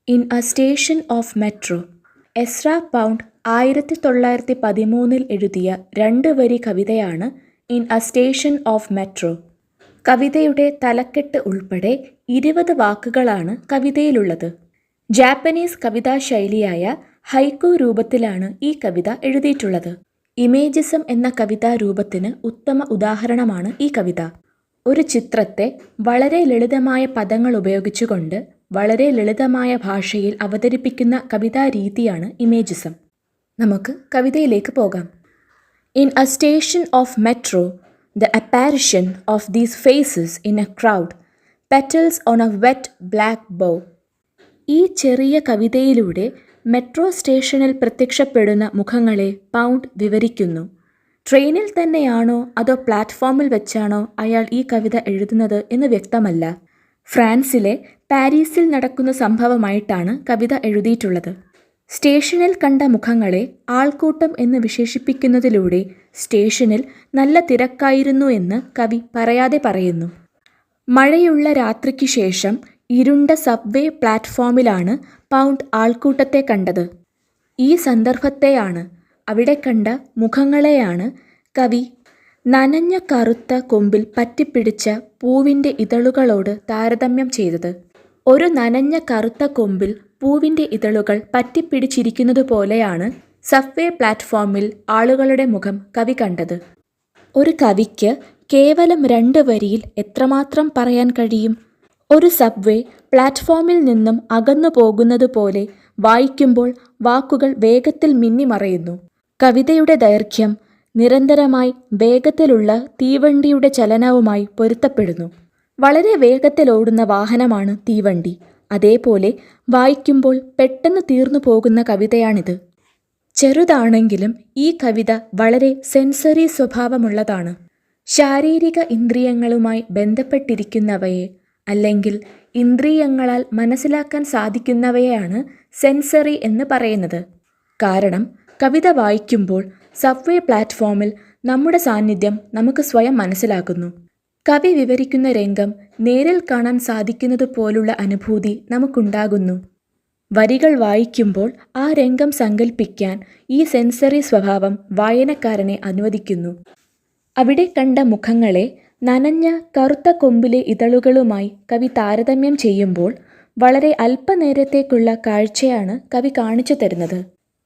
In A station of metro. Ezra pound 1913 എഴുതിയ 2 വരി കവിതയാണ് in A station of metro. കവിതയുടെ തലക്കെട്ട് ഉൾപ്പെടെ 20 വാക്കുകളാണ് കവിതയിലുള്ളത്. ജാപ്പനീസ് കവിതാശൈലിയായ ഹൈക്കു രൂപത്തിലാണ് ഈ കവിത എഴുതിയിട്ടുള്ളത്. ഇമേജിസം എന്ന കവിതാരൂപത്തിന് ഉത്തമ ഉദാഹരണമാണ് ഈ കവിത. ഒരു ചിത്രത്തെ വളരെ ലളിതമായ പദങ്ങൾ ഉപയോഗിച്ചുകൊണ്ട് വളരെ ലളിതമായ ഭാഷയിൽ അവതരിപ്പിക്കുന്ന കവിതാരീതിയാണ് ഇമേജിസം. നമുക്ക് കവിതയിലേക്ക് പോകാം. In A station of metro, the apparition of these faces in a crowd, petals on a wet black bow. ഈ ചെറിയ കവിതയിലൂടെ മെട്രോ സ്റ്റേഷനിൽ പ്രത്യക്ഷപ്പെടുന്ന മുഖങ്ങളെ പൗണ്ട് വിവരിക്കുന്നു. ട്രെയിനിൽ തന്നെയാണോ അതോ പ്ലാറ്റ്ഫോമിൽ വെച്ചാണോ അയാൾ ഈ കവിത എഴുതുന്നത് എന്ന് വ്യക്തമല്ല. ഫ്രാൻസിലെ പാരീസിൽ നടക്കുന്ന സംഭവമായിട്ടാണ് കവിത എഴുതിയിട്ടുള്ളത്. സ്റ്റേഷനിൽ കണ്ട മുഖങ്ങളെ ആൾക്കൂട്ടം എന്ന് വിശേഷിപ്പിക്കുന്നതിലൂടെ സ്റ്റേഷനിൽ നല്ല തിരക്കായിരുന്നു എന്ന് കവി പറയാതെ പറയുന്നു. മഴയുള്ള രാത്രിക്ക് ശേഷം ഇരുണ്ട സബ്വേ പ്ലാറ്റ്ഫോമിലാണ് പൗണ്ട് ആൾക്കൂട്ടത്തെ കണ്ടത്. ഈ സന്ദർഭത്തെയാണ്, അവിടെ കണ്ട മുഖങ്ങളെയാണ് കവി നനഞ്ഞ കറുത്ത കൊമ്പിൽ പറ്റിപ്പിടിച്ച പൂവിൻ്റെ ഇതളുകളോട് താരതമ്യം ചെയ്തത്. ഒരു നനഞ്ഞ കറുത്ത കൊമ്പിൽ പൂവിൻ്റെ ഇതളുകൾ പറ്റിപ്പിടിച്ചിരിക്കുന്നത് പോലെയാണ് സബ്വേ പ്ലാറ്റ്ഫോമിൽ ആളുകളുടെ മുഖം കവി കണ്ടത്. ഒരു കവിക്ക് കേവലം 2 വരിയിൽ എത്രമാത്രം പറയാൻ കഴിയും? ഒരു സബ്വേ പ്ലാറ്റ്ഫോമിൽ നിന്നും അകന്നു പോകുന്നത് പോലെ വായിക്കുമ്പോൾ വാക്കുകൾ വേഗത്തിൽ മിന്നിമറയുന്നു. കവിതയുടെ ദൈർഘ്യം നിരന്തരമായി വേഗത്തിലുള്ള തീവണ്ടിയുടെ ചലനവുമായി പൊരുത്തപ്പെടുന്നു. വളരെ വേഗത്തിൽ ഓടുന്ന വാഹനമാണ് തീവണ്ടി. അതേപോലെ വായിക്കുമ്പോൾ പെട്ടെന്ന് തീർന്നു പോകുന്ന കവിതയാണിത്. ചെറുതാണെങ്കിലും ഈ കവിത വളരെ സെൻസറി സ്വഭാവമുള്ളതാണ്. ശാരീരിക ഇന്ദ്രിയങ്ങളുമായി ബന്ധപ്പെട്ടിരിക്കുന്നവയെ അല്ലെങ്കിൽ ഇന്ദ്രിയങ്ങളാൽ മനസ്സിലാക്കാൻ സാധിക്കുന്നവയെയാണ് സെൻസറി എന്ന് പറയുന്നത്. കാരണം കവിത വായിക്കുമ്പോൾ സബ്വേ പ്ലാറ്റ്ഫോമിൽ നമ്മുടെ സാന്നിധ്യം നമുക്ക് സ്വയം മനസ്സിലാക്കുന്നു. കവി വിവരിക്കുന്ന രംഗം നേരിൽ കാണാൻ സാധിക്കുന്നത് പോലുള്ള അനുഭൂതി നമുക്കുണ്ടാകുന്നു. വരികൾ വായിക്കുമ്പോൾ ആ രംഗം സങ്കല്പിക്കാൻ ഈ സെൻസറി സ്വഭാവം വായനക്കാരനെ അനുവദിക്കുന്നു. അവിടെ കണ്ട മുഖങ്ങളെ നനഞ്ഞ കറുത്ത കൊമ്പിലെ ഇതളുകളുമായി കവി താരതമ്യം ചെയ്യുമ്പോൾ വളരെ അല്പനേരത്തേക്കുള്ള കാഴ്ചയാണ് കവി കാണിച്ചു തരുന്നത്.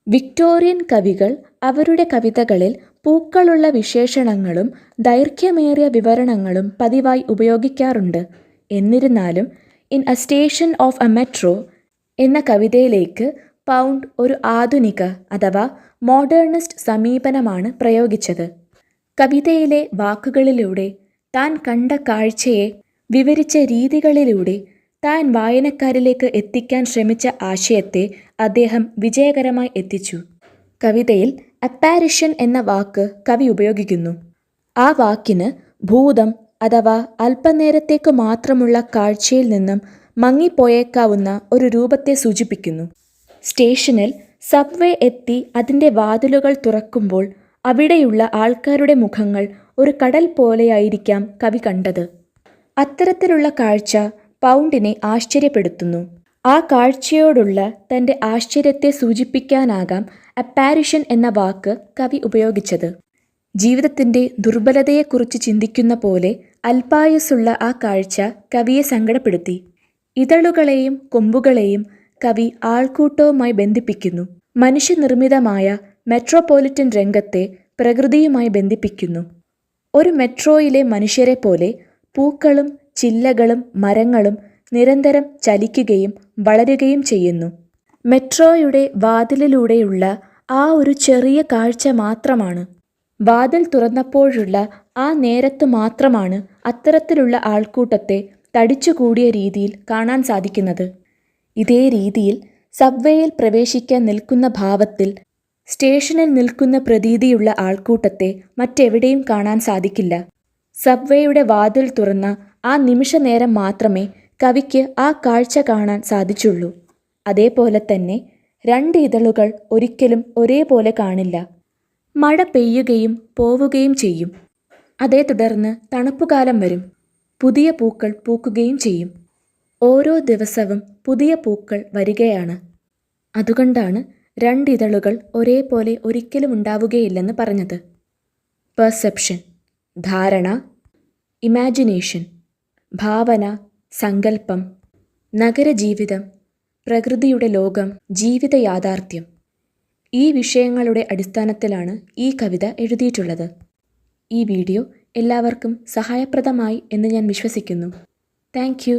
വിക്ടോറിയൻ കവികൾ അവരുടെ കവിതകളിൽ പൂക്കളുള്ള വിശേഷണങ്ങളും ദൈർഘ്യമേറിയ വിവരണങ്ങളും പതിവായി ഉപയോഗിക്കാറുണ്ട്. എന്നിരുന്നാലും in A station of A metro എന്ന കവിതയിലേക്ക് പൗണ്ട് ഒരു ആധുനിക അഥവാ മോഡേണിസ്റ്റ് സമീപനമാണ് പ്രയോഗിച്ചത്. കവിതയിലെ വാക്കുകളിലൂടെ താൻ കണ്ട കാഴ്ചയെ വിവരിച്ച രീതികളിലൂടെ താൻ വായനക്കാരിലേക്ക് എത്തിക്കാൻ ശ്രമിച്ച ആശയത്തെ അദ്ദേഹം വിജയകരമായി എത്തിച്ചു. കവിതയിൽ അപ്പാരിഷൻ എന്ന വാക്ക് കവി ഉപയോഗിക്കുന്നു. ആ വാക്കിന് ഭൂതം അഥവാ അല്പനേരത്തേക്ക് മാത്രമുള്ള കാഴ്ചയിൽ നിന്നും മങ്ങിപ്പോയേക്കാവുന്ന ഒരു രൂപത്തെ സൂചിപ്പിക്കുന്നു. സ്റ്റേഷനിൽ സബ്വേ എത്തി അതിൻ്റെ വാതിലുകൾ തുറക്കുമ്പോൾ അവിടെയുള്ള ആൾക്കാരുടെ മുഖങ്ങൾ ഒരു കടൽ പോലെയായിരിക്കാം കവി കണ്ടത്. അത്തരത്തിലുള്ള കാഴ്ച പൗണ്ടിനെ ആശ്ചര്യപ്പെടുത്തുന്നു. ആ കാഴ്ചയോടുള്ള തൻ്റെ ആശ്ചര്യത്തെ സൂചിപ്പിക്കാനാകാം അപ്പാരിഷൻ എന്ന വാക്ക് കവി ഉപയോഗിച്ചത്. ജീവിതത്തിൻ്റെ ദുർബലതയെക്കുറിച്ച് ചിന്തിക്കുന്ന പോലെ അല്പായുസ്സുള്ള ആ കാഴ്ച കവിയെ സങ്കടപ്പെടുത്തി. ഇതളുകളെയും കൊമ്പുകളെയും കവി ആൾക്കൂട്ടവുമായി ബന്ധിപ്പിക്കുന്നു. മനുഷ്യനിർമ്മിതമായ മെട്രോപൊളിറ്റൻ രംഗത്തെ പ്രകൃതിയുമായി ബന്ധിപ്പിക്കുന്നു. ഒരു മെട്രോയിലെ മനുഷ്യരെ പോലെ പൂക്കളും ചില്ലകളും മരങ്ങളും നിരന്തരം ചലിക്കുകയും വളരുകയും ചെയ്യുന്നു. മെട്രോയുടെ വാതിലിലൂടെയുള്ള ആ ഒരു ചെറിയ കാഴ്ച മാത്രമാണ്. വാതിൽ തുറന്നപ്പോഴുള്ള ആ നേരത്ത് മാത്രമാണ് അത്തരത്തിലുള്ള ആൾക്കൂട്ടത്തെ തടിച്ചുകൂടിയ രീതിയിൽ കാണാൻ സാധിക്കുന്നത്. ഇതേ രീതിയിൽ സബ്വേയിൽ പ്രവേശിക്കാൻ നിൽക്കുന്ന ഭാവത്തിൽ സ്റ്റേഷനിൽ നിൽക്കുന്ന പ്രതീതിയുള്ള ആൾക്കൂട്ടത്തെ മറ്റെവിടെയും കാണാൻ സാധിക്കില്ല. സബ്വേയുടെ വാതിൽ തുറന്ന ആ നിമിഷ നേരം മാത്രമേ കവിക്ക് ആ കാഴ്ച കാണാൻ സാധിച്ചുള്ളൂ. അതേപോലെ തന്നെ 2 ഇതളുകൾ ഒരിക്കലും ഒരേപോലെ കാണില്ല. മഴ പെയ്യുകയും പോവുകയും ചെയ്യും. അതേ തുടർന്ന് തണുപ്പുകാലം വരും. പുതിയ പൂക്കൾ പൂക്കുകയും ചെയ്യും. ഓരോ ദിവസവും പുതിയ പൂക്കൾ വരികയാണ്. അതുകൊണ്ടാണ് രണ്ടിതളുകൾ ഒരേപോലെ ഒരിക്കലും ഉണ്ടാവുകയില്ലെന്ന് പറഞ്ഞത്. പെർസെപ്ഷൻ ധാരണ, ഇമാജിനേഷൻ ഭാവന, സങ്കല്പം, നഗരജീവിതം, പ്രകൃതിയുടെ ലോകം, ജീവിത യാഥാർത്ഥ്യം ഈ വിഷയങ്ങളുടെ അടിസ്ഥാനത്തിലാണ് ഈ കവിത എഴുതിയിട്ടുള്ളത്. ഈ വീഡിയോ എല്ലാവർക്കും സഹായപ്രദമായി എന്ന് ഞാൻ വിശ്വസിക്കുന്നു. Thank you.